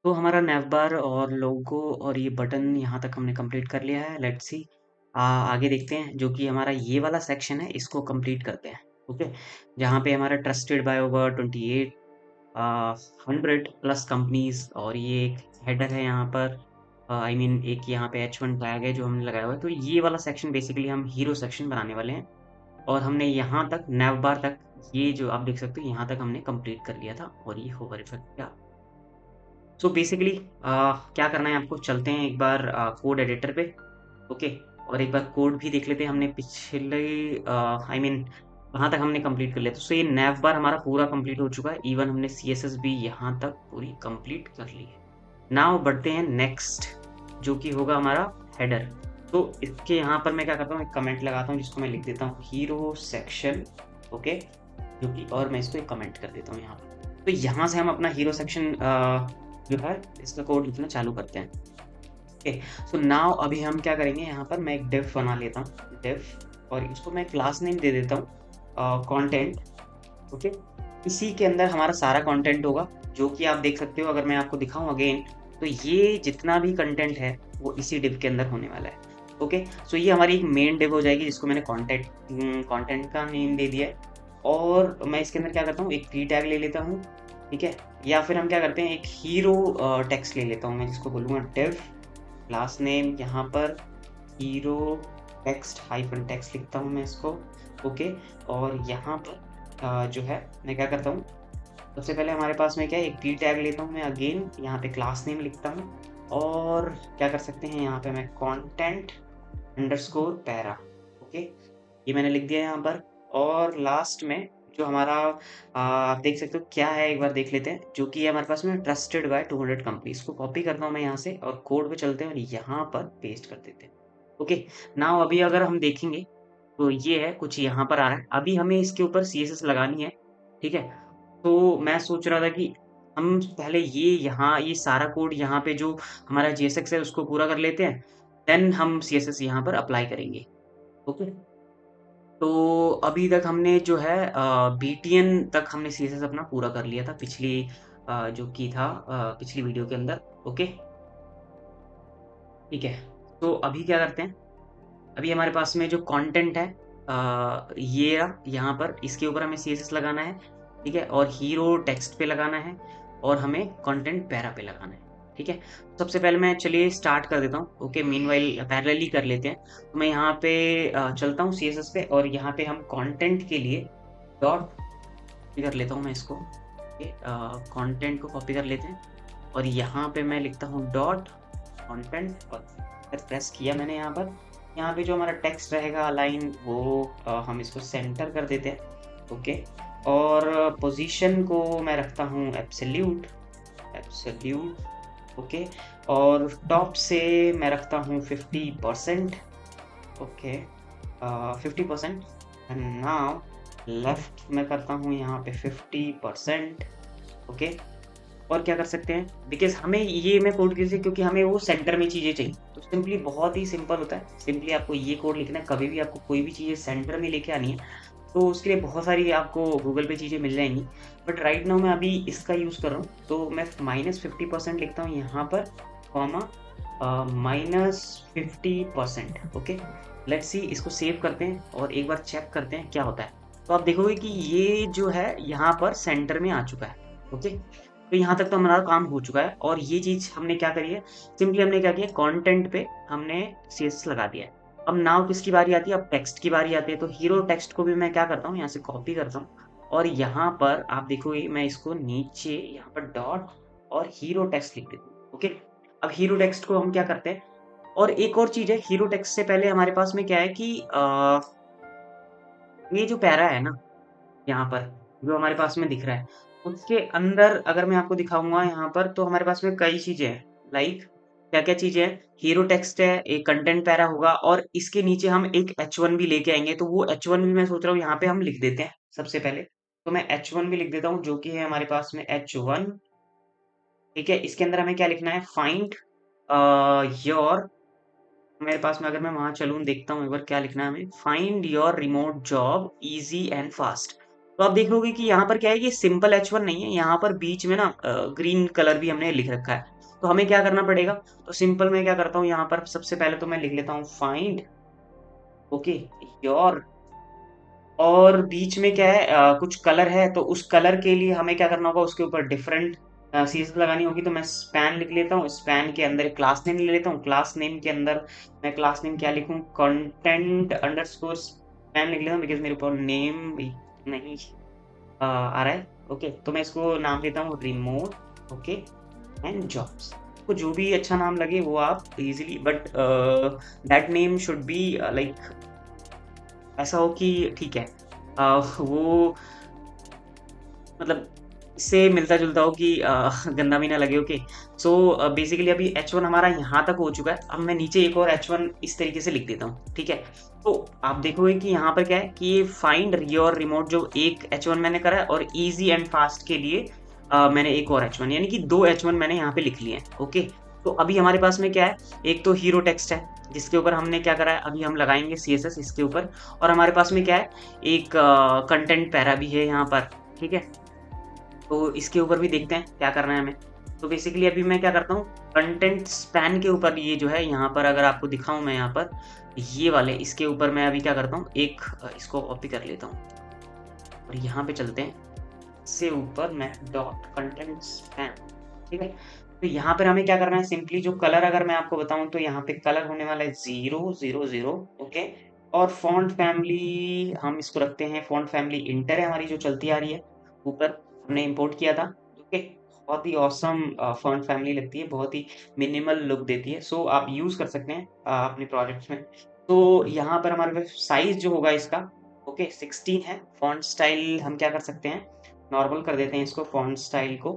तो हमारा नैव बार और लोगो और ये बटन यहाँ तक हमने कंप्लीट कर लिया है। लेट्स सी आगे देखते हैं जो कि हमारा ये वाला सेक्शन है, इसको कंप्लीट करते हैं। ओके, जहाँ पे हमारा trusted bye over 28 100 plus companies और ये एक हेडर है यहाँ पर। आई मीन एक यहाँ पे H1 टैग है जो हमने लगाया हुआ है। तो ये वाला सेक्शन बेसिकली हम हीरो सेक्शन बनाने वाले हैं और हमने यहाँ तक नैव बार तक, ये जो आप देख सकते हो यहाँ तक हमने कंप्लीट कर लिया था और ये होवर इफेक्ट क्या। सो बेसिकली क्या करना है आपको, चलते हैं एक बार कोड एडिटर पे। ओके, और एक बार कोड भी देख लेते हैं हमने पिछले आई मीन कहाँ तक हमने कंप्लीट कर लिया। तो ये नैव बार हमारा पूरा कंप्लीट हो चुका है, इवन हमने CSS भी यहाँ तक पूरी कंप्लीट कर ली है। नाउ बढ़ते हैं नेक्स्ट, जो कि होगा हमारा हेडर। तो इसके यहाँ पर मैं क्या करता हूँ, एक कमेंट लगाता हूँ जिसको मैं लिख देता हूँ हीरो सेक्शन। ओके, जो कि और मैं इसको एक कमेंट कर देता हूँ यहाँ पर। तो यहाँ से हम अपना हीरो सेक्शन जो है इसका कोड लिखना चालू करते हैं। ओके, सो नाउ अभी हम क्या करेंगे, यहाँ पर मैं एक डिव बना लेता हूँ, डिव, और इसको मैं क्लास नेम दे देता हूँ कंटेंट। ओके, इसी के अंदर हमारा सारा कंटेंट होगा, जो कि आप देख सकते हो। अगर मैं आपको दिखाऊं अगेन, तो ये जितना भी कंटेंट है वो इसी डिव के अंदर होने वाला है। ओके, सो ये हमारी एक मेन डिव हो जाएगी जिसको मैंने कंटेंट का नेम दे दिया है। और मैं इसके अंदर क्या करता हूँ, एक p टैग ले लेता हूँ, ठीक है। या फिर हम क्या करते हैं, एक हीरो टेक्स्ट ले लेता हूँ मैं, जिसको बोलूँगा डिव क्लास नेम, यहाँ पर हीरो टेक्स्ट हाइफन टेक्स्ट लिखता हूँ मैं इसको। ओके, और यहाँ पर जो है मैं क्या करता हूँ, सबसे पहले हमारे पास में क्या है, एक p टैग लेता हूँ मैं, अगेन यहाँ पे क्लास नेम लिखता हूँ। और क्या कर सकते हैं, यहाँ पे मैं कंटेंट अंडरस्कोर पैरा। ओके, ये मैंने लिख दिया यहाँ पर। और लास्ट में जो हमारा आप देख सकते हो क्या है, एक बार देख लेते हैं, जो कि है हमारे पास में ट्रस्टेड बाय 200 कंपनी। इसको कॉपी करता हूँ मैं यहाँ से और कोड पे चलते हैं और यहाँ पर पेस्ट कर देते हैं। ओके, नाउ अभी अगर हम देखेंगे तो ये है कुछ यहाँ पर आ रहा है। अभी हमें इसके ऊपर CSS लगानी है, ठीक है। तो मैं सोच रहा था कि हम पहले ये सारा कोड यहाँ पे जो हमारा JSX है उसको पूरा कर लेते हैं, देन हम CSS यहाँ पर अप्लाई करेंगे। ओके, तो अभी तक हमने जो है BTN तक हमने CSS अपना पूरा कर लिया था पिछली जो की था पिछली वीडियो के अंदर। ओके, ठीक है। तो अभी क्या करते हैं, अभी हमारे पास में जो कंटेंट है ये रहा, यहाँ पर इसके ऊपर हमें CSS लगाना है, ठीक है। और हीरो टेक्स्ट पे लगाना है और हमें कंटेंट पैरा पे लगाना है, ठीक है। सबसे पहले मैं चलिए स्टार्ट कर देता हूँ। ओके, मीनवाइल पैरेलली कर लेते हैं। तो मैं यहाँ पे चलता हूँ CSS पे और यहाँ पे हम कंटेंट के लिए डॉट कॉपी कर लेता हूँ मैं इसको। ओके, कंटेंट को कॉपी कर लेते हैं और यहाँ पे मैं लिखता हूँ डॉट कंटेंट और प्रेस किया मैंने यहाँ पर। यहाँ पे जो हमारा टेक्स्ट रहेगा अलाइन, वो हम इसको सेंटर कर देते हैं। ओके, और पोजीशन को मैं रखता हूँ एब्सोल्यूट एब्सोल्यूट। ओके, और टॉप से मैं रखता हूँ 50%। ओके, 50%। एंड नाउ लेफ्ट में करता हूँ यहाँ पे 50%। ओके, और क्या कर सकते हैं, बिकॉज़ हमें ये मैं कोड कैसे, क्योंकि हमें वो सेंटर में चीज़ें चाहिए। तो सिंपली बहुत ही सिंपल होता है, सिंपली आपको ये कोड लिखना है। कभी भी आपको कोई भी चीज़ें सेंटर में लेके आनी है तो उसके लिए बहुत सारी आपको गूगल पे चीज़ें मिल जाएंगी, बट राइट नाउ मैं अभी इसका यूज़ कर रहा हूँ। तो मैं -50% लिखता हूँ यहाँ पर, कॉमा -50%। ओके, लेट्स सी, इसको सेव करते हैं और एक बार चेक करते हैं क्या होता है। तो आप देखोगे कि ये जो है यहाँ पर सेंटर में आ चुका है। ओके, तो यहाँ तक तो हमारा काम हो चुका है। और ये चीज़ हमने क्या करी है, सिंपली हमने क्या किया, कंटेंट पे हमने CSS लगा दिया है। अब नाउ किसकी बारी आती है, अब टेक्स्ट की बारी आती है। तो हीरो टेक्स्ट को भी मैं क्या करता हूँ, यहाँ से कॉपी करता हूँ और यहाँ पर आप देखोगे मैं इसको नीचे यहाँ पर डॉट और हीरो टेक्स्ट लिख देता हूँ। ओके, अब हीरो टेक्स्ट को हम क्या करते हैं, और एक और चीज़ है, हीरो टेक्स्ट से पहले हमारे पास में क्या है कि ये जो पैरा है ना यहाँ पर, जो हमारे पास में दिख रहा है, उसके अंदर अगर मैं आपको दिखाऊँगा यहाँ पर, तो हमारे पास में कई चीज़ें हैं। लाइक क्या-क्या चीज़ें हैं? हीरो टेक्स्ट है, एक कंटेंट पैरा होगा और इसके नीचे हम एक H1 भी लेके आएँगे। तो वो H1 भी मैं सोच रहा हूँ यहाँ पे हम लिख देते हैं सबसे पहले। तो मैं H1 भी लिख देता हूँ, जो कि है हमारे पास में H1, ठीक है? इसके अंदर हमें क्या लिखना है, फाइंड योर, मेरे पास में अगर मैं वहाँ चलूँ, देखता हूँ एक बार क्या लिखना है हमें, find your remote job easy and fast. तो आप देखोगे कि यहाँ पर क्या है, ये सिंपल H1 नहीं है, यहाँ पर बीच में ना ग्रीन कलर भी हमने लिख रखा है। तो हमें क्या करना पड़ेगा, तो सिंपल मैं क्या करता हूँ यहाँ पर सबसे पहले तो मैं लिख लेता हूँ फाइंड ओके योर, और बीच में क्या है कुछ कलर है, तो उस कलर के लिए हमें क्या करना होगा, उसके ऊपर डिफरेंट सीरीज लगानी होगी। तो मैं स्पैन लिख लेता हूँ, स्पैन के अंदर क्लास नेम ले लेता हूँ, क्लास नेम के अंदर मैं क्लास नेम क्या लिखूँ, कंटेंट अंडरस्कोर स्पैन लिख लेता हूँ, बिकॉज मेरे ऊपर नेम नहीं आ रहा है। ओके, तो मैं इसको नाम देता हूँ रिमोट ओके एंड जॉब्स। को जो भी अच्छा नाम लगे वो आप easily, but that name should be like ऐसा हो कि ठीक है वो मतलब इससे मिलता जुलता हो कि गंदा भी ना लगे। ओके, सो बेसिकली अभी H1 हमारा यहाँ तक हो चुका है। अब मैं नीचे एक और H1 इस तरीके से लिख देता हूँ, ठीक है। तो आप देखोगे कि यहाँ पर क्या है कि ये फाइंड योर रिमोट जो एक H1 मैंने करा है, और इजी एंड फास्ट के लिए मैंने एक और H1, यानी कि दो H1 मैंने यहाँ पे लिख लिए हैं। ओके, तो अभी हमारे पास में क्या है, एक तो हीरो टेक्स्ट है जिसके ऊपर हमने क्या करा है, अभी हम लगाएंगे CSS इसके ऊपर, और हमारे पास में क्या है, एक कंटेंट पैरा भी है यहाँ पर, ठीक है। तो इसके ऊपर भी देखते हैं क्या करना है हमें। तो बेसिकली अभी मैं क्या करता हूँ, कंटेंट स्पैन के ऊपर ये जो है यहाँ पर अगर आपको दिखाऊं मैं यहाँ पर ये वाले, इसके ऊपर मैं अभी क्या करता हूँ, एक इसको कॉपी कर लेता हूँ और यहाँ पे चलते हैं, इससे ऊपर मैं डॉट कंटेंट स्पैन, ठीक है। तो यहाँ पर हमें क्या करना है, सिंपली जो कलर अगर मैं आपको बताऊं तो यहाँ पे कलर होने वाला है 000 ओके। और फॉन्ट फैमिली हम इसको रखते हैं, फॉन्ट फैमिली इंटर है हमारी जो चलती आ रही है, ऊपर हमने इंपोर्ट किया था। ओके, बहुत ही ऑसम फॉन्ट फैमिली लगती है, बहुत ही मिनिमल लुक देती है। सो आप यूज कर सकते हैं अपने प्रोजेक्ट्स में। तो यहाँ पर हमारे पास साइज जो होगा इसका ओके 16 है। फॉन्ट स्टाइल हम क्या कर सकते हैं, नॉर्मल कर देते हैं इसको, फॉन्ट स्टाइल को,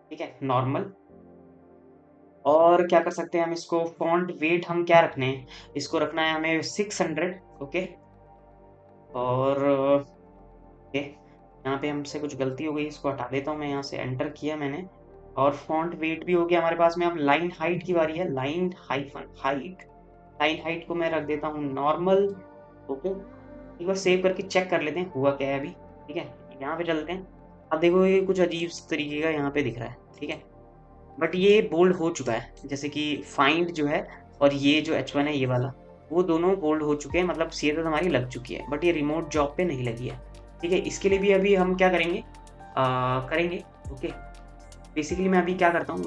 ठीक है, नॉर्मल। और क्या कर सकते हैं हम इसको, फॉन्ट वेट हम क्या रखने हैं, इसको रखना है हमें 600 ओके। और ओके, यहाँ पे हमसे कुछ गलती हो गई, इसको हटा देता हूँ मैं, यहाँ से एंटर किया मैंने। और फॉन्ट वेट भी हो गया हमारे पास में। अब लाइन हाइट की बारी है, line hyphen height, line height को मैं रख देता हूँ नॉर्मल ओके। एक बार सेव करके चेक कर लेते हैं हुआ क्या है अभी, ठीक है। यहाँ पे चलते हैं, अब देखो ये कुछ अजीब तरीके का यहाँ पे दिख रहा है, ठीक है, बट ये बोल्ड हो चुका है, जैसे कि फाइंड जो है और ये जो H1 है ये वाला, वो दोनों बोल्ड हो चुके हैं, मतलब सीधे हमारी लग चुकी है, बट ये रिमोट जॉब पे नहीं लगी है, ठीक है। इसके लिए भी अभी हम क्या करेंगे, करेंगे ओके। बेसिकली मैं अभी क्या करता हूँ,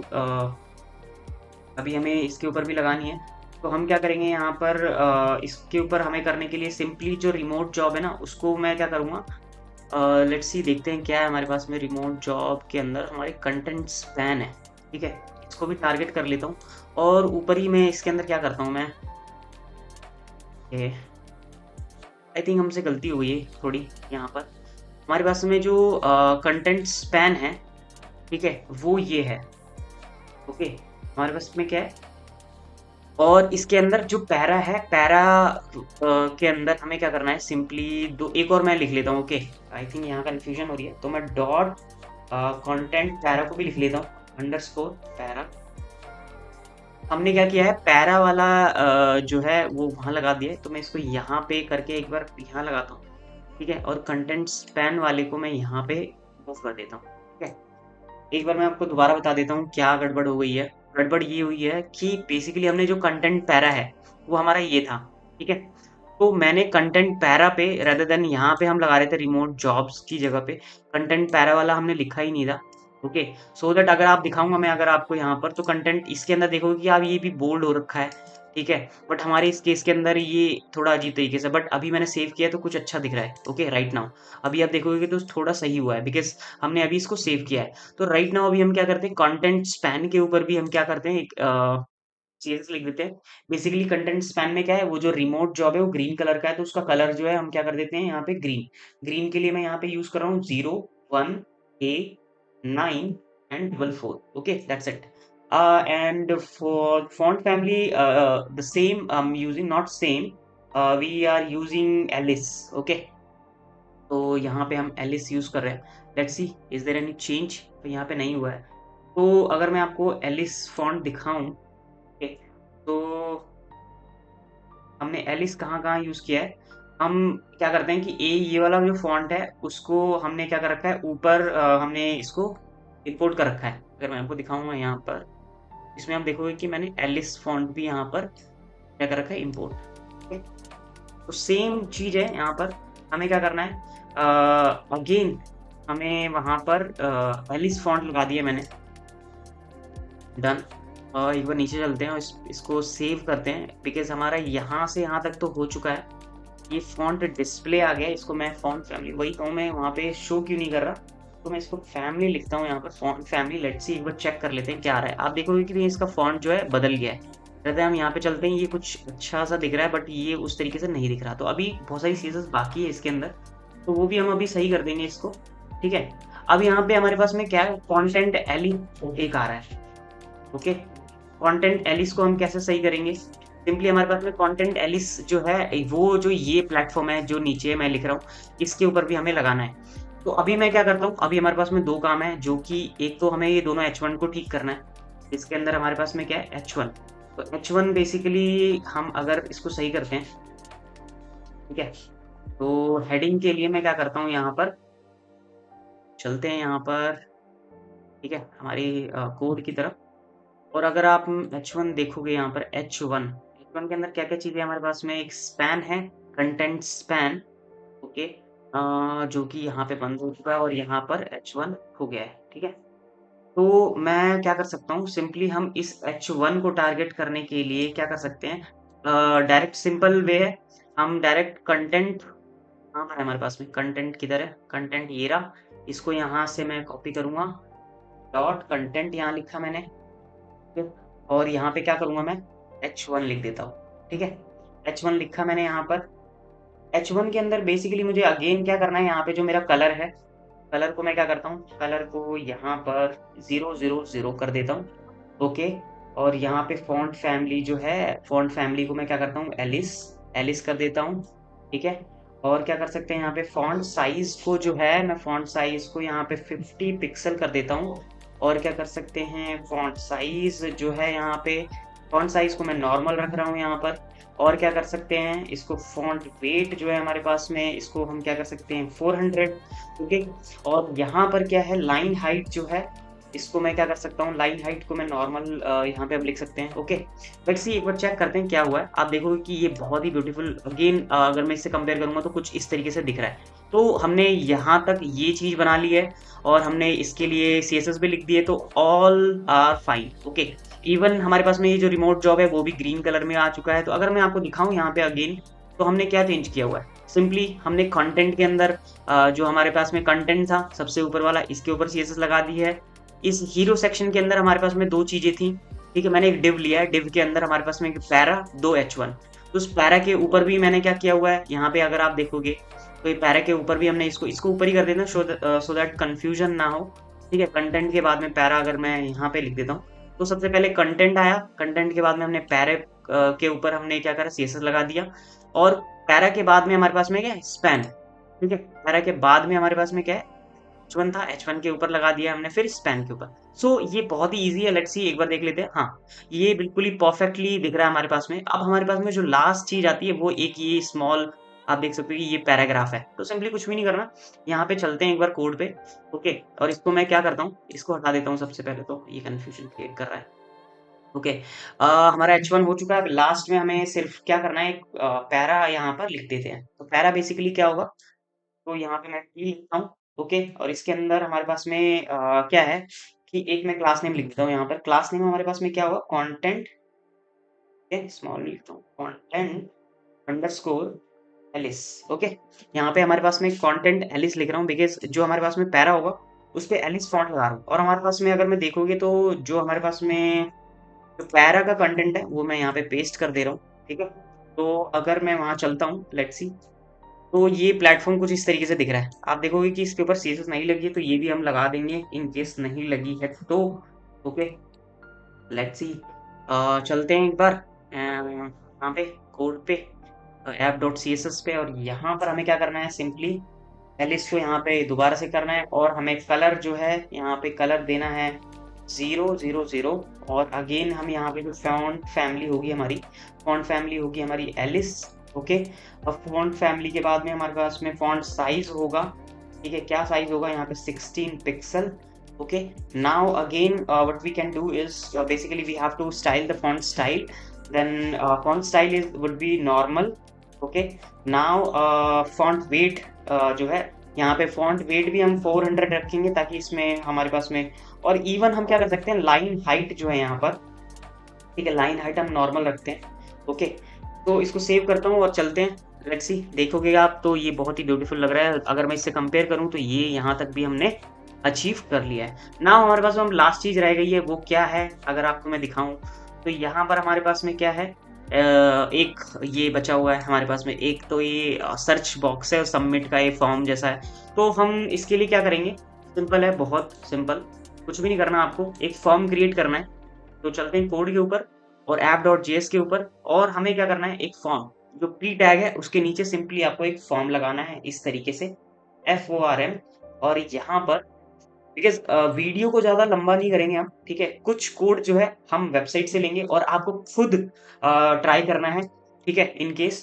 अभी हमें इसके ऊपर भी लगानी है, तो हम क्या करेंगे यहाँ पर इसके ऊपर हमें करने के लिए सिंपली जो रिमोट जॉब है ना उसको मैं क्या करूँगा, लेट्स सी देखते हैं क्या है हमारे पास में। रिमोट जॉब के अंदर हमारे कंटेंट स्पैन है, ठीक है, इसको भी टारगेट कर लेता हूँ। और ऊपर ही मैं इसके अंदर क्या करता हूँ मैं, आई थिंक हमसे गलती हो गई है थोड़ी यहाँ पर। हमारे पास में जो कंटेंट स्पैन है, ठीक है, वो ये है ओके। हमारे पास में क्या है, और इसके अंदर जो पैरा है, पैरा के अंदर हमें क्या करना है, सिंपली दो एक और मैं लिख लेता हूँ ओके। आई थिंक यहाँ कन्फ्यूजन हो रही है, तो मैं डॉट कंटेंट पैरा को भी लिख लेता हूँ, अंडरस्कोर पैरा। हमने क्या किया है, पैरा वाला जो है वो वहाँ लगा दिया है, तो मैं इसको यहाँ पे करके एक बार यहाँ लगाता हूँ, ठीक है। और कंटेंट स्पैन वाले को मैं यहाँ पे मूव कर देता हूँ, ठीक है। एक बार मैं आपको दोबारा बता देता हूँ क्या गड़बड़ हो गई है। गड़बड़ ये हुई है कि बेसिकली हमने जो कंटेंट पैरा है वो हमारा ये था, ठीक है। तो मैंने कंटेंट पैरा पे रेदर देन यहाँ पे हम लगा रहे थे रिमोट जॉब्स की जगह पे कंटेंट पैरा वाला हमने लिखा ही नहीं था ओके। सो दैट अगर आप दिखाऊंगा मैं अगर आपको यहाँ पर, तो कंटेंट इसके अंदर देखोगे कि आप ये भी बोल्ड हो रखा है, ठीक है। बट हमारे इस केस के अंदर ये थोड़ा अजीब तरीके से, बट अभी मैंने सेव किया तो कुछ अच्छा दिख रहा है ओके राइट नाउ। अभी आप देखोगे तो थोड़ा सही हुआ है बिकॉज हमने अभी इसको सेव किया है। तो राइट नाउ अभी हम क्या करते हैं, कंटेंट स्पैन के ऊपर भी हम क्या करते हैं, एक चीज लिख देते हैं। बेसिकली कंटेंट स्पैन में क्या है, वो जो रिमोट जॉब है वो ग्रीन कलर का है, तो उसका कलर जो है हम क्या कर देते हैं यहाँ पे ग्रीन। ग्रीन के लिए मैं यहाँ पे यूज कर रहा हूँ 0 1 8 9 and 4 okay, that's it. And for font family the same I'm using, not same, we are using Alice okay। तो यहाँ पे हम एलिस यूज कर रहे हैं, let's see is there any change, तो यहाँ पे नहीं हुआ है। तो अगर मैं आपको एलिस फॉन्ट दिखाऊं ओके, तो हमने एलिस कहाँ कहाँ यूज किया है, हम क्या करते हैं कि ये वाला जो फॉन्ट है उसको हमने क्या कर रखा है ऊपर, हमने इसको इंपोर्ट कर रखा है। अगर मैं आपको दिखाऊंगा यहाँ पर इसमें आप देखोगे कि मैंने एलिस फॉन्ट भी यहाँ पर क्या कर रखा है, इम्पोर्ट। ओके, तो सेम चीज़ है यहाँ पर। हमें क्या करना है, अगेन हमें वहाँ पर एलिस फॉन्ट लगा दिया मैंने, डन। एक बार नीचे चलते हैं और इसको सेव करते हैं, बिकॉज हमारा यहाँ से यहाँ तक तो हो चुका है। ये फॉन्ट डिस्प्ले आ गया, इसको मैं फॉन्ट फैमिली, वही कहूँ मैं वहाँ पे शो क्यों नहीं कर रहा, तो मैं इसको फैमिली लिखता हूँ यहाँ पर, फॉन्ट फैमिली। लेट्स सी, एक बार चेक कर लेते हैं क्या आ रहा है। आप देखोगे कि इसका फॉन्ट जो है बदल गया है। कहते हैं हम यहाँ पे चलते हैं, ये कुछ अच्छा सा दिख रहा है, बट ये उस तरीके से नहीं दिख रहा। तो अभी बहुत सारी चीज़ें बाकी है इसके अंदर, तो वो भी हम अभी सही कर देंगे इसको, ठीक है। अब यहाँ पे हमारे पास में क्या है, कॉन्टेंट एली एक आ रहा है। ओके, कंटेंट एलिस को हम कैसे सही करेंगे, सिंपली हमारे पास में कंटेंट एलिस जो है, वो जो ये प्लेटफॉर्म है जो नीचे मैं लिख रहा हूँ, इसके ऊपर भी हमें लगाना है। तो अभी मैं क्या करता हूँ, अभी हमारे पास में दो काम है, जो कि एक तो हमें ये दोनों H1 को ठीक करना है। इसके अंदर हमारे पास में क्या है, H1। तो H1 बेसिकली हम अगर इसको सही करते हैं, ठीक है, तो हेडिंग के लिए मैं क्या करता हूँ, यहाँ पर चलते हैं यहाँ पर, ठीक है, हमारी कोड की तरफ। और अगर आप H1 देखोगे यहाँ पर, H1 के अंदर क्या क्या चीज़ें हमारे पास में, एक स्पैन है, कंटेंट स्पैन। ओके, जो कि यहाँ पे बंद हो चुका है और यहाँ पर H1 हो गया है, ठीक है। तो मैं क्या कर सकता हूँ, सिंपली हम इस H1 को टारगेट करने के लिए क्या कर सकते हैं, डायरेक्ट सिंपल वे है, हम डायरेक्ट कंटेंट, कहाँ पर है हमारे पास में कंटेंट, किधर है कंटेंट, ये रहा। इसको यहाँ से मैं कॉपी करूँगा, डॉट कंटेंट यहाँ लिखा मैंने, और यहाँ पे क्या करूँगा मैं, H1 लिख देता हूँ, ठीक है। H1 लिखा मैंने यहाँ पर। H1 के अंदर बेसिकली मुझे अगेन क्या करना है, यहाँ पे जो मेरा कलर है, कलर को मैं क्या करता हूँ, कलर को यहाँ पर 000 कर देता हूँ। ओके, और यहाँ पे फॉन्ट फैमिली जो है, फॉन्ट फैमिली को मैं क्या करता हूँ, एलिस कर देता हूँ, ठीक है। और क्या कर सकते हैं, यहाँ पे फॉन्ट साइज को जो है, मैं फॉन्ट साइज को यहाँ पे 50 पिक्सल कर देता हूँ। और क्या कर सकते हैं, फॉन्ट साइज जो है यहाँ पे, फॉन्ट साइज को मैं नॉर्मल रख रहा हूँ यहाँ पर। और क्या कर सकते हैं, इसको फॉन्ट वेट जो है हमारे पास में, इसको हम क्या कर सकते हैं, 400। ओके, और यहाँ पर क्या है, लाइन हाइट जो है, इसको मैं क्या कर सकता हूँ, लाइन हाइट को मैं नॉर्मल यहाँ पे अब लिख सकते हैं। ओके, लेट्स सी, एक बार चेक करते हैं क्या हुआ है। आप देखोगे कि ये बहुत ही ब्यूटीफुल, अगेन अगर मैं इससे कंपेयर करूंगा तो कुछ इस तरीके से दिख रहा है। तो हमने यहाँ तक ये चीज़ बना ली है, और हमने इसके लिए CSS भी लिख दिए, तो all are fine. Okay, even हमारे पास में ये जो रिमोट जॉब है वो भी ग्रीन कलर में आ चुका है। तो अगर मैं आपको दिखाऊं यहाँ पे अगेन, तो हमने क्या चेंज किया हुआ है, सिंपली हमने कंटेंट के अंदर जो हमारे पास में कंटेंट था सबसे ऊपर वाला, इसके ऊपर CSS लगा दी है। इस हीरो सेक्शन के अंदर हमारे पास में दो चीजें थी, ठीक है, मैंने एक डिव लिया है, डिव के अंदर हमारे पास में एक पैरा, दो H1। तो उस पैरा के ऊपर भी मैंने क्या किया हुआ है, यहाँ पे अगर आप देखोगे तो ये पैरा के ऊपर भी हमने इसको ऊपर ही कर देना, सो दैट कंफ्यूजन ना हो, ठीक है। कंटेंट के बाद में पैरा अगर मैं यहाँ पे लिख देता हूँ, तो सबसे पहले कंटेंट आया, कंटेंट के बाद में हमने पैरे के ऊपर हमने क्या करा, CSS लगा दिया। और पैरा के बाद में हमारे पास में क्या है, स्पैन, ठीक है। पैरा के बाद में हमारे पास में क्या है, H1 था, H1 के ऊपर लगा दिया हमने, फिर स्पैन के ऊपर। सो ये बहुत ही इजी है, लेट्स सी, एक बार देख लेते हैं। हाँ, ये बिल्कुल ही परफेक्टली दिख रहा है हमारे पास में। अब हमारे पास में जो लास्ट चीज आती है वो एक ये स्मॉल, आप देख सकते हो कि ये पैराग्राफ है। तो सिंपली कुछ भी नहीं करना, यहाँ पे चलते हैं एक बार कोड पे। ओके, और इसको मैं क्या करता हूँ, इसको हटा देता हूँ सबसे पहले, तो ये कंफ्यूजन क्रिएट कर रहा है। ओके, हमारा H1 हो चुका है। लास्ट में हमें सिर्फ क्या करना है, एक पैरा यहाँ पर लिख देते हैं। तो पैरा बेसिकली क्या होगा, तो यहाँ पे मैं P लिखता हूँ। ओके, और इसके अंदर हमारे पास में क्या है कि एक मैं क्लास नेम लिख देता हूँ। यहाँ पर क्लास नेम हमारे पास में क्या होगा, कंटेंट, स्मॉल लिखता हूँ, कंटेंट अंडरस्कोर एलिस। ओके, यहाँ पे हमारे पास में कंटेंट एलिस लिख रहा हूँ, बिकॉज जो हमारे पास में पैरा होगा उस पे एलिस फॉन्ट लगा रहा हूँ। और हमारे पास में अगर मैं देखोगे तो जो हमारे पास में जो पैरा का कंटेंट है वो मैं यहाँ पे पेस्ट कर दे रहा हूँ, ठीक है। तो अगर मैं वहाँ चलता हूँ, लेट्स सी, तो ये प्लेटफॉर्म कुछ इस तरीके से दिख रहा है। आप देखोगे कि इसके ऊपर CSS नहीं लगी है, तो ये भी हम लगा देंगे इन केस नहीं लगी है तो। ओके, लेट्स सी, चलते हैं एक बार यहाँ पे कोड पे, app.css पे, और यहाँ पर हमें क्या करना है, सिंपली एलिस को यहाँ पे दोबारा से करना है, और हमें कलर जो है यहाँ पे कलर देना है 000। और अगेन हम यहाँ पे जो फॉन्ट फैमिली होगी हमारी एलिस। ओके, अब फॉन्ट फैमिली के बाद में हमारे पास में फॉन्ट साइज होगा, ठीक है। क्या साइज होगा यहाँ पे, 16 pixel. Okay, now again what we can do is basically we have to style the font style. Then font style would be normal. Okay, now font weight जो है यहाँ पे font weight भी हम 400 रखेंगे ताकि इसमें हमारे पास में, और इवन हम क्या कर सकते हैं लाइन हाइट जो है यहाँ पर, ठीक है, लाइन हाइट हम नॉर्मल रखते हैं। ओके, तो इसको सेव करता हूँ और चलते हैं। लेट्स सी, देखोगे आप तो ये बहुत ही ब्यूटीफुल लग रहा है। अगर मैं इससे कंपेयर करूँ तो ये यहाँ तक भी हमने अचीव कर लिया है। नाउ हमारे पास हम लास्ट चीज रह गई है, वो क्या है अगर आपको मैं दिखाऊं तो यहाँ पर हमारे पास में क्या है, एक ये बचा हुआ है हमारे पास में, एक तो ये सर्च बॉक्स है और सबमिट का ये फॉर्म जैसा है। तो हम इसके लिए क्या करेंगे, सिंपल है, बहुत सिंपल, कुछ भी नहीं करना, आपको एक फॉर्म क्रिएट करना है। तो चलते हैं कोड के ऊपर और app.js के ऊपर, और हमें क्या करना है, एक फॉर्म जो प्री टैग है उसके नीचे सिंपली आपको एक फॉर्म लगाना है इस तरीके से FORM। और यहाँ पर बिकॉज वीडियो को ज्यादा लंबा नहीं करेंगे हम, ठीक है, कुछ कोड जो है हम वेबसाइट से लेंगे और आपको खुद ट्राई करना है, ठीक है, इन केस।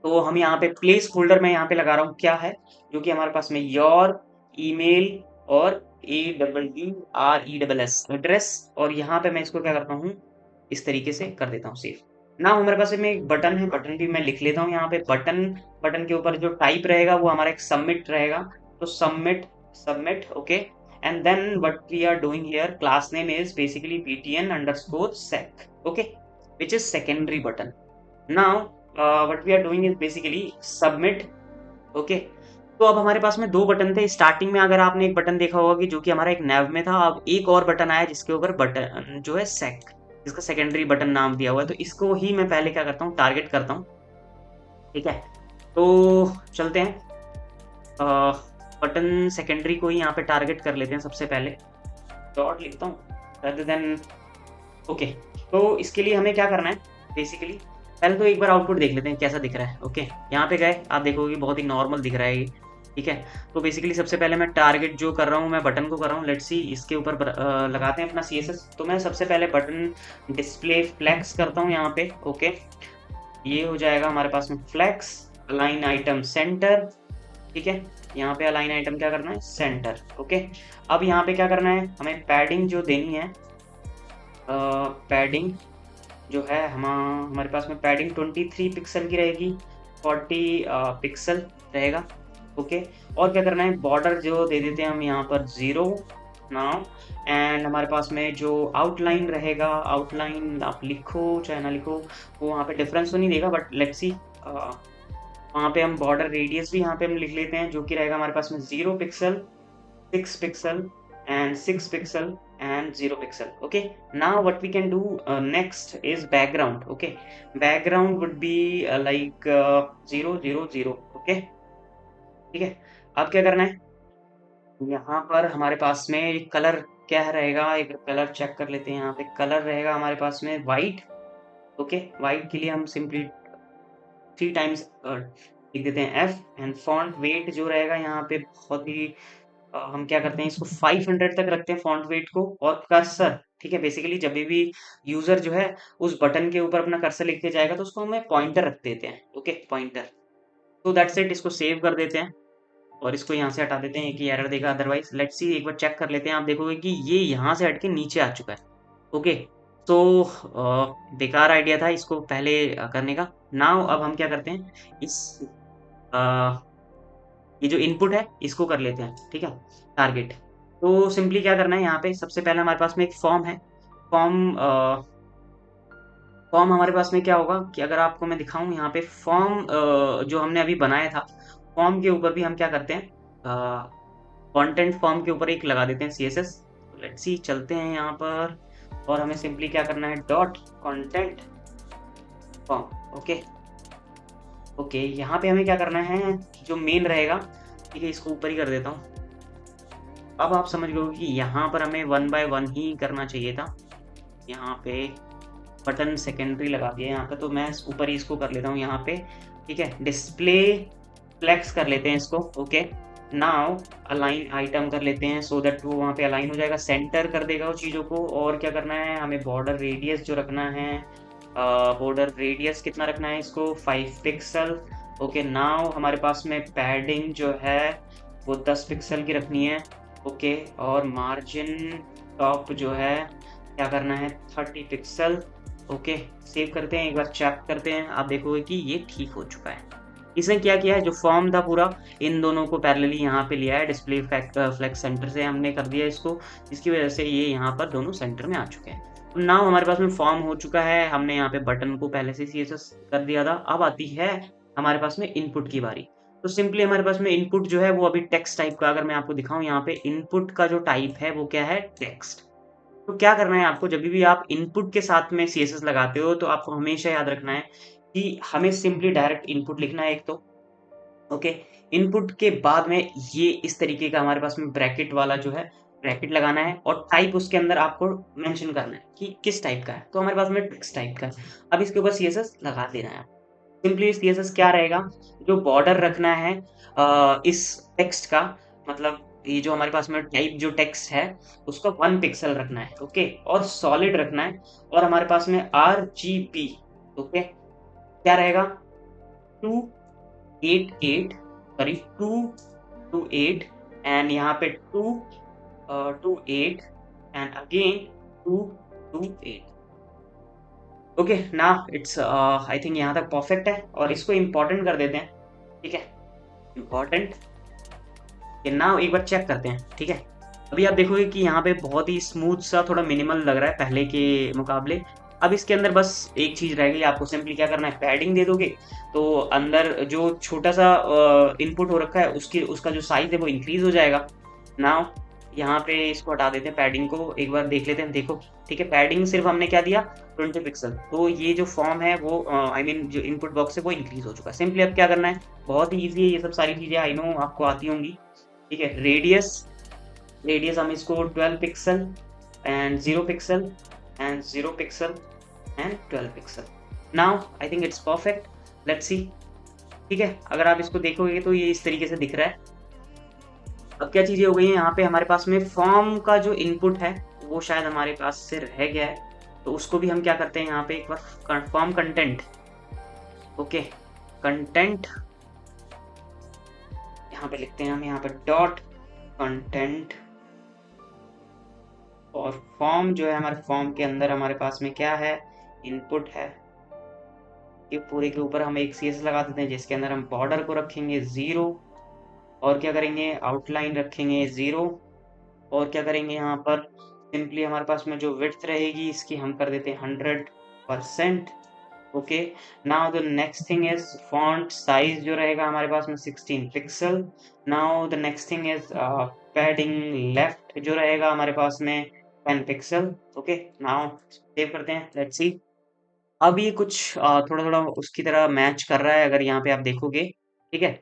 तो हम यहाँ पे प्लेस होल्डर में यहाँ पे लगा रहा हूँ क्या है, जो कि हमारे पास में योर ईमेल और AWRESS एड्रेस, और यहाँ पे मैं इसको क्या करता हूँ, इस तरीके से कर देता हूँ सेव। ना हमारे पास में एक बटन है, बटन भी मैं लिख लेता हूँ यहाँ पे। बटन के ऊपर जो टाइप रहेगा वो हमारा एक सबमिट रहेगा, तो submit okay. And then what we are doing here, class name is basically btn_sec, okay, which is secondary button. Now what we are doing is basically submit, okay. तो अब हमारे पास में दो बटन थे स्टार्टिंग में, अगर आपने एक बटन देखा होगा कि जो कि हमारा एक नैव में था, अब एक और बटन आया जिसके ऊपर बटन जो है सेक, जिसका सेकेंडरी बटन नाम दिया हुआ है। तो इसको ही मैं पहले क्या करता हूँ, टारगेट करता हूँ, ठीक है। तो चलते हैं, बटन सेकेंडरी को ही यहाँ पे टारगेट कर लेते हैं सबसे पहले, डॉट लिखता हूँ rather देन, ओके। तो इसके लिए हमें क्या करना है, बेसिकली पहले तो एक बार आउटपुट देख लेते हैं कैसा दिख रहा है। ओके, यहाँ पे गए, आप देखोगे बहुत ही नॉर्मल दिख रहा है ये, ठीक है। तो बेसिकली सबसे पहले मैं टारगेट जो कर रहा हूँ, मैं बटन को कर रहा हूँ। लेट्स सी, इसके ऊपर लगाते हैं अपना CSS। तो मैं सबसे पहले बटन डिस्प्ले फ्लैक्स करता हूँ यहाँ पे, ओके। ये हो जाएगा हमारे पास में फ्लैक्स, अलाइन आइटम सेंटर, ठीक है। यहाँ पे अलाइन आइटम क्या करना है, सेंटर, ओके। अब यहाँ पे क्या करना है, हमें पैडिंग जो देनी है, पैडिंग जो है हमारे पास में पैडिंग 23 पिक्सल की रहेगी, 40 पिक्सल रहेगा, ओके। और क्या करना है, बॉर्डर जो दे देते हैं हम यहाँ पर 0 नाउ। एंड हमारे पास में जो आउटलाइन रहेगा, आउटलाइन आप लिखो चाहे ना लिखो, वो वहाँ पे डिफरेंस तो नहीं देगा, बट लेट्स सी, वहाँ पे हम बॉर्डर रेडियस भी यहाँ पे हम लिख लेते हैं, जो कि रहेगा हमारे पास में 0 pixel, 6 pixel and 6 pixel and 0 pixel, okay. Now what we can do next is background, okay. Background would be like 0 0 0, okay, ठीक है। अब क्या करना है, यहाँ पर हमारे पास में कलर क्या रहेगा, एक कलर चेक कर लेते हैं। यहाँ पे कलर रहेगा हमारे पास में वाइट, ओके। वाइट के लिए हम सिंपली 3 टाइम्स लिख देते हैं F, एंड फॉन्ट वेट जो रहेगा यहाँ पे बहुत ही हम क्या करते हैं, इसको 500 तक रखते हैं फॉन्ट वेट को। और कर्सर, ठीक है, बेसिकली जब भी यूजर जो है उस बटन के ऊपर अपना कर्सर लिखते जाएगा तो उसको हमें पॉइंटर रख देते हैं, ओके, पॉइंटर। तो दैट्स इट, इसको सेव कर देते हैं और इसको यहाँ से हटा देते हैं, एक ही एरर देगा अदरवाइज। लेट्स सी, एक बार चेक कर लेते हैं, आप देखोगे कि ये यहाँ से हटके नीचे आ चुका है, ओके। तो बेकार आइडिया था इसको पहले करने का। नाउ अब हम क्या करते हैं, इस ये जो इनपुट है इसको कर लेते हैं, ठीक है, टारगेट। तो सिंपली क्या करना है, यहाँ पे सबसे पहले हमारे पास में एक फॉर्म है। फॉर्म हमारे पास में क्या होगा कि अगर आपको मैं दिखाऊं, यहाँ पे फॉर्म जो हमने अभी बनाया था, फॉर्म के ऊपर भी हम क्या करते हैं, कंटेंट फॉर्म के ऊपर एक लगा देते हैं CSS। लेट्स सी, चलते हैं यहाँ पर और हमें सिंपली क्या करना है, dot content form, okay okay. यहाँ पे हमें क्या करना है, जो मेन रहेगा, ठीक है, इसको ऊपर ही कर देता हूँ। अब आप समझ गए कि यहाँ पर हमें 1 by 1 ही करना चाहिए था। यहाँ पे बटन सेकेंडरी लगा दिया यहाँ पे, तो मैं ऊपर ही इसको कर लेता हूँ यहाँ पे, ठीक है। डिस्प्ले फ्लेक्स कर लेते हैं इसको, ओके। नाउ अलाइन आइटम कर लेते हैं, सो दैट वो वहाँ पे अलाइन हो जाएगा, सेंटर कर देगा वो चीज़ों को। और क्या करना है, हमें बॉर्डर रेडियस जो रखना है, बॉर्डर रेडियस कितना रखना है इसको, 5 पिक्सल, ओके। नाउ हमारे पास में पैडिंग जो है वो 10 पिक्सल की रखनी है, ओके, और मार्जिन टॉप जो है क्या करना है 30 पिक्सल। ओके, सेव करते हैं, एक बार चेक करते हैं, आप देखोगे कि ये ठीक हो चुका है। इसने क्या किया है, जो फॉर्म था पूरा इन दोनों को पैरेलली यहाँ पे लिया है, डिस्प्ले फ्लेक्स सेंटर से हमने कर दिया इसको, जिसकी वजह से ये यहाँ पर दोनों सेंटर में आ चुके हैं। नाउ हमारे पास में फॉर्म हो चुका है, हमने यहाँ पे बटन को पहले से CSS कर दिया था। अब आती है हमारे पास में इनपुट की बारी। तो सिंपली हमारे पास में इनपुट जो है वो अभी टेक्स्ट टाइप का, अगर मैं आपको दिखाऊं यहाँ पे इनपुट का जो टाइप है वो क्या है, टेक्स्ट। तो क्या करना है आपको, जब भी आप इनपुट के साथ में CSS लगाते हो तो आपको हमेशा याद रखना है कि हमें सिंपली डायरेक्ट इनपुट लिखना है एक तो। ओके, इनपुट के बाद में ये इस तरीके का हमारे पास में ब्रैकेट वाला जो है ब्रैकेट लगाना है, और टाइप उसके अंदर आपको मेंशन करना है कि किस टाइप का है। तो हमारे पास में टेक्स्ट टाइप का है। अब इसके ऊपर CSS लगा देना है। सिंपली CSS क्या रहेगा, जो बॉर्डर रखना है इस टेक्स्ट का, मतलब ये जो हमारे पास में टाइप जो टेक्स्ट है उसका 1 पिक्सल रखना है। ओके, और सॉलिड रखना है, और हमारे पास में RGB। ओके, क्या रहेगा 288, सॉरी 228, एंड यहाँ पे 228 एंड अगेन 228। ओके, ना इट्स आई थिंक यहाँ तक परफेक्ट है, और इसको इम्पोर्टेंट कर देते हैं। ठीक है, इम्पोर्टेंट ये ना एक बार चेक करते हैं। ठीक है, अभी आप देखोगे कि यहाँ पे बहुत ही स्मूथ सा थोड़ा मिनिमल लग रहा है पहले के मुकाबले। अब इसके अंदर बस एक चीज रह गई, आपको सिंपली क्या करना है, पैडिंग दे दोगे तो अंदर जो छोटा सा इनपुट हो रखा है उसका जो साइज है वो इंक्रीज हो जाएगा। नाउ यहाँ पे इसको हटा देते हैं, पैडिंग को एक बार देख लेते हैं। देखो, ठीक है, पैडिंग सिर्फ हमने क्या दिया 20 पिक्सल, तो ये जो फॉर्म है वो आई मीन जो इनपुट बॉक्स है वो इंक्रीज हो चुका है। सिंपली अब क्या करना है, बहुत ही ईजी है, ये सब सारी चीजें आई नो आपको आती होंगी। ठीक है, रेडियस हम इसको 12 pixel and 0 pixel and 0 pixel and 12 pixel. Now I think it's perfect, let's see. ठीक है, अगर आप इसको देखोगे तो ये इस तरीके से दिख रहा है। अब क्या चीजें हो गई हैं, यहाँ पे हमारे पास में फॉर्म का जो इनपुट है वो शायद हमारे पास से रह गया है, तो उसको भी हम क्या करते हैं, यहाँ पे एक बार फॉर्म कंटेंट। ओके, कंटेंट यहाँ पे लिखते हैं हम, यहाँ पे डॉट कंटेंट, और फॉर्म जो है हमारे फॉर्म के अंदर हमारे पास में क्या है, इनपुट है। ये पूरे के ऊपर हम एक CSS लगा देते हैं, जिसके अंदर हम बॉर्डर को रखेंगे 0, और क्या करेंगे, आउटलाइन रखेंगे 0, और क्या करेंगे यहाँ पर सिंपली हमारे पास में जो विड्थ रहेगी इसकी हम कर देते हैं 100%। Okay, now the next thing is font size जो रहेगा हमारे पास में 16 pixel. Now the next thing is padding left जो रहेगा हमारे पास में 10 पिक्सल। ओके, नाउ सेव करते हैं, लेट्स सी। अब ये कुछ थोड़ा थोड़ा उसकी तरह मैच कर रहा है, अगर यहाँ पे आप देखोगे। ठीक है,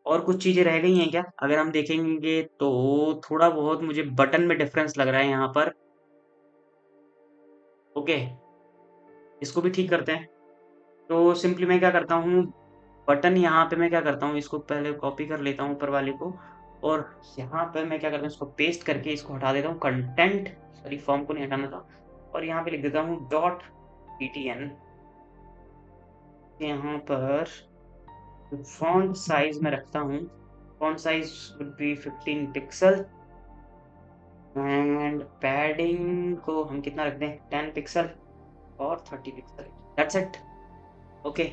और कुछ चीजें रह गई हैं क्या, अगर हम देखेंगे तो थोड़ा बहुत मुझे बटन में डिफरेंस लग रहा है यहाँ पर। ओके, इसको भी ठीक करते हैं। तो सिंपली मैं क्या करता हूँ, बटन यहाँ पे मैं क्या करता हूँ, इसको पहले कॉपी कर लेता हूँ ऊपर वाले को, और यहाँ पे मैं क्या करता हूँ, इसको पेस्ट करके इसको हटा देता हूँ, कंटेंट, सॉरी फॉर्म को नहीं हटाना था, और यहाँ पे लिख देता हूँ डॉट ptn। यहाँ पर फॉन्ट साइज में रखता हूँ, font size would be 15 pixel, and padding को हम कितना रख दें, 10 पिक्सल और 30 पिक्सल। That's it. ओके,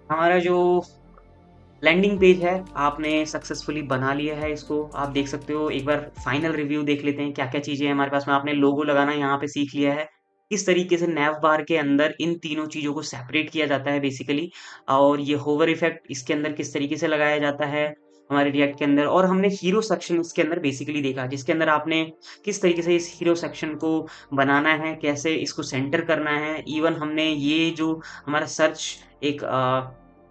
हमारा जो लैंडिंग पेज है आपने सक्सेसफुली बना लिया है। इसको आप देख सकते हो, एक बार फाइनल रिव्यू देख लेते हैं क्या क्या चीज़ें हैं हमारे पास में। आपने लोगो लगाना यहाँ पे सीख लिया है, किस तरीके से नैव बार के अंदर इन तीनों चीज़ों को सेपरेट किया जाता है बेसिकली, और ये होवर इफेक्ट इसके अंदर किस तरीके से लगाया जाता है हमारे रिएक्ट के अंदर, और हमने हीरो सेक्शन इसके अंदर बेसिकली देखा, जिसके अंदर आपने किस तरीके से इस हीरो सेक्शन को बनाना है, कैसे इसको सेंटर करना है। इवन हमने ये जो हमारा सर्च एक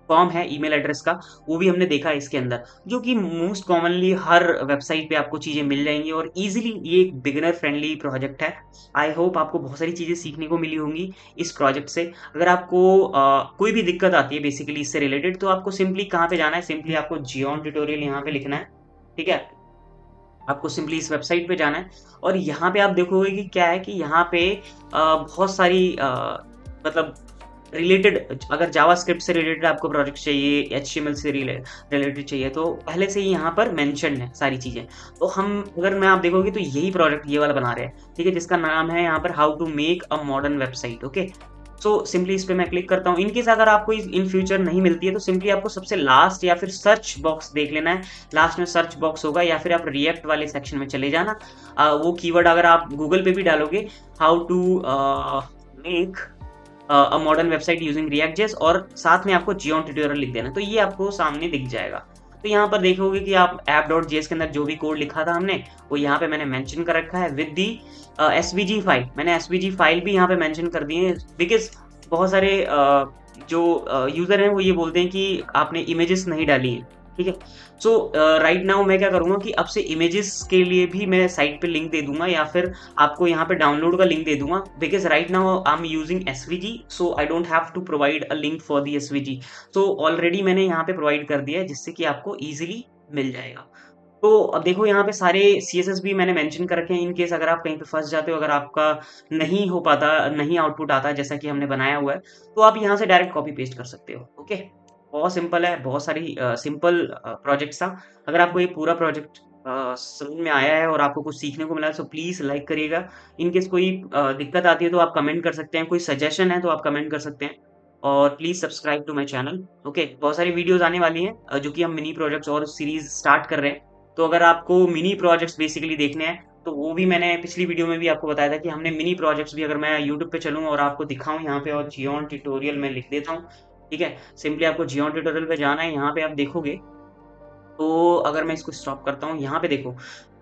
फॉर्म है ईमेल एड्रेस का, वो भी हमने देखा इसके अंदर, जो कि मोस्ट कॉमनली हर वेबसाइट पे आपको चीज़ें मिल जाएंगी, और इजीली ये एक बिगिनर फ्रेंडली प्रोजेक्ट है। आई होप आपको बहुत सारी चीज़ें सीखने को मिली होंगी इस प्रोजेक्ट से। अगर आपको कोई भी दिक्कत आती है बेसिकली इससे रिलेटेड, तो आपको सिंपली कहाँ पे जाना है, सिंपली आपको जियोन ट्यूटोरियल यहाँ पे लिखना है। ठीक है, आपको सिंपली इस वेबसाइट पे जाना है, और यहाँ पे आप देखोगे कि क्या है कि यहाँ पे बहुत सारी मतलब रिलेटेड, अगर जावास्क्रिप्ट से रिलेटेड आपको प्रोजेक्ट चाहिए, एचटीएमएल से रिलेटेड चाहिए, तो पहले से ही यहाँ पर मेंशन है सारी चीजें। तो हम अगर मैं आप देखोगे तो यही प्रोजेक्ट ये वाला बना रहे हैं, ठीक है, जिसका नाम है यहाँ पर how to make a modern website. Okay, so simply इस पे मैं क्लिक करता हूँ। इनकेस अगर आपको इन फ्यूचर नहीं मिलती है तो सिंपली आपको सबसे लास्ट या फिर सर्च बॉक्स देख लेना है, लास्ट में सर्च बॉक्स होगा, या फिर आप रिएक्ट वाले सेक्शन में चले जाना। वो कीवर्ड अगर आप गूगल पे भी डालोगे, how to make a modern website using React JS, और साथ में आपको जियोन ट्यूटोरियल लिख देना, तो ये आपको सामने दिख जाएगा। तो यहाँ पर देखोगे कि आप app.js के अंदर जो भी कोड लिखा था हमने, वो यहाँ पे मैंने मेंशन कर रखा है विद दी एसवीजी फाइल। मैंने एसवीजी फाइल भी यहाँ पे मेंशन कर दी है, बिकॉज बहुत सारे जो यूजर हैं वो ये बोलते हैं कि आपने इमेजेस नहीं डाली हैं, ठीक है। सो राइट नाउ मैं क्या करूँगा कि अब से इमेजेस के लिए भी मैं साइट पे लिंक दे दूंगा, या फिर आपको यहाँ पे डाउनलोड का लिंक दे दूंगा, because right now I am using SVG, so I don't have to provide a link for the SVG. तो ऑलरेडी मैंने यहाँ पे प्रोवाइड कर दिया है, जिससे कि आपको ईजिली मिल जाएगा। तो अब देखो यहाँ पे सारे CSS भी मैंने मेंशन कर रखे हैं, इन केस अगर आप कहीं पे फंस जाते हो, अगर आपका नहीं हो पाता, नहीं आउटपुट आता जैसा कि हमने बनाया हुआ है, तो आप यहाँ से डायरेक्ट कॉपी पेस्ट कर सकते हो। ओके, बहुत सिंपल है, बहुत सारी सिंपल प्रोजेक्ट था। अगर आपको ये पूरा प्रोजेक्ट समझ में आया है और आपको कुछ सीखने को मिला है, तो प्लीज़ लाइक करिएगा। इन केस कोई दिक्कत आती है तो आप कमेंट कर सकते हैं, कोई सजेशन है तो आप कमेंट कर सकते हैं, और please subscribe to my channel. Okay, बहुत सारी वीडियोस आने वाली हैं, जो कि हम मिनी प्रोजेक्ट्स और सीरीज स्टार्ट कर रहे हैं। तो अगर आपको मिनी प्रोजेक्ट्स बेसिकली देखने हैं, तो वो भी मैंने पिछली वीडियो में भी आपको बताया था कि हमने मिनी प्रोजेक्ट्स भी, अगर मैं यूट्यूब पे चलूँ और आपको दिखाऊं यहाँ पे, और जियोन ट्यूटोरियल में लिख देता हूँ, ठीक है। सिंपली आपको जियोन ट्यूटोरियल पे जाना है, यहाँ पे आप देखोगे तो अगर मैं इसको स्टॉप करता हूँ, यहाँ पे देखो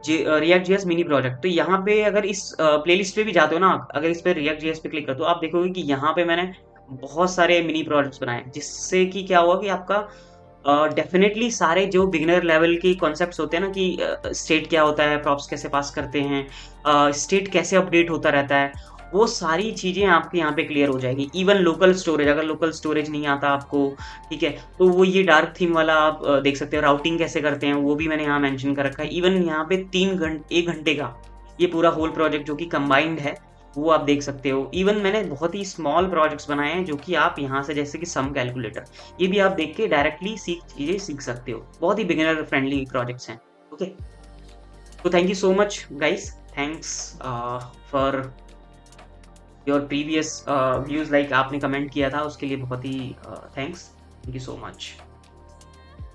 रिएक्ट जेएस मिनी प्रोजेक्ट, तो यहाँ पे अगर इस प्लेलिस्ट पे भी जाते हो ना, अगर इस पे रिएक्ट जेएस पे क्लिक करते हो, आप देखोगे कि यहाँ पे मैंने बहुत सारे मिनी प्रोजेक्ट्स बनाए, जिससे कि क्या हुआ कि आपका डेफिनेटली सारे जो बिगिनर लेवल के कॉन्सेप्ट्स होते हैं ना, कि स्टेट क्या होता है, प्रॉप्स कैसे पास करते हैं, स्टेट कैसे अपडेट होता रहता है, वो सारी चीज़ें आपके यहाँ पे क्लियर हो जाएगी। इवन लोकल स्टोरेज, अगर लोकल स्टोरेज नहीं आता आपको, ठीक है, तो वो ये डार्क थीम वाला आप देख सकते हो। राउटिंग कैसे करते हैं वो भी मैंने यहाँ मेंशन कर रखा है। इवन यहाँ पे 1 घंटे का ये पूरा होल प्रोजेक्ट जो कि कंबाइंड है, वो आप देख सकते हो। इवन मैंने बहुत ही स्मॉल प्रोजेक्ट्स बनाए हैं, जो कि आप यहाँ से, जैसे कि सम कैलकुलेटर, ये भी आप देख के डायरेक्टली चीज़ें सीख सकते हो। बहुत ही बिगिनर फ्रेंडली प्रोजेक्ट्स हैं। ओके, तो thank you so much guys, thanks for your previous views, like आपने कमेंट किया था उसके लिए बहुत ही thanks, thank you so much.